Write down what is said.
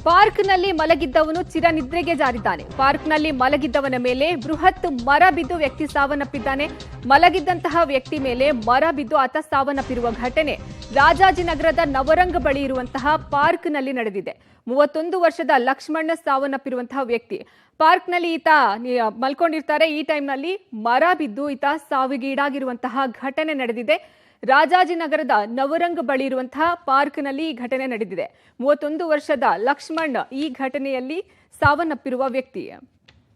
ಪಾರ್ಕ್ನಲ್ಲಿ ಮಲಗಿದ್ದವನು ಚಿರನಿದ್ರೆಗೆ ಜಾರಿದ್ದಾನೆ. ಪಾರ್ಕ್ನಲ್ಲಿ ಮಲಗಿದ್ದವನ ಮೇಲೆ ಬೃಹತ್ ಮರ ಬಿದ್ದು ವ್ಯಕ್ತಿ ಸಾವನ್ನಪ್ಪಿದ್ದಾನೆ. ಮಲಗಿದ್ದಂತಹ ವ್ಯಕ್ತಿ ಮೇಲೆ ಮರ ಬಿದ್ದು ಆತ ಸಾವನ್ನಪ್ಪಿರುವ ಘಟನೆ ರಾಜಾಜಿನಗರದ ನವರಂಗ್ ಬಳಿ ಇರುವಂತಹ ಪಾರ್ಕ್ನಲ್ಲಿ ನಡೆದಿದೆ. 31 ವರ್ಷದ ಲಕ್ಷ್ಮಣ್ ಸಾವನ್ನಪ್ಪಿರುವಂತಹ ವ್ಯಕ್ತಿ. ಪಾರ್ಕ್ನಲ್ಲಿ ಈತ ಮಲ್ಕೊಂಡಿರ್ತಾರೆ. ಈ ಟೈಮ್ನಲ್ಲಿ ಮರ ಬಿದ್ದು ಈತ ಸಾವಿಗೀಡಾಗಿರುವಂತಹ ಘಟನೆ ನಡೆದಿದೆ. ರಾಜಾಜಿನಗರದ ನವರಂಗ್ ಬಳಿ ಇರುವಂತಹ ಪಾರ್ಕ್ನಲ್ಲಿ ಈ ಘಟನೆ ನಡೆದಿದೆ. 31 ವರ್ಷದ ಲಕ್ಷ್ಮಣ್ ಈ ಘಟನೆಯಲ್ಲಿ ಸಾವನ್ನಪ್ಪಿರುವ ವ್ಯಕ್ತಿ.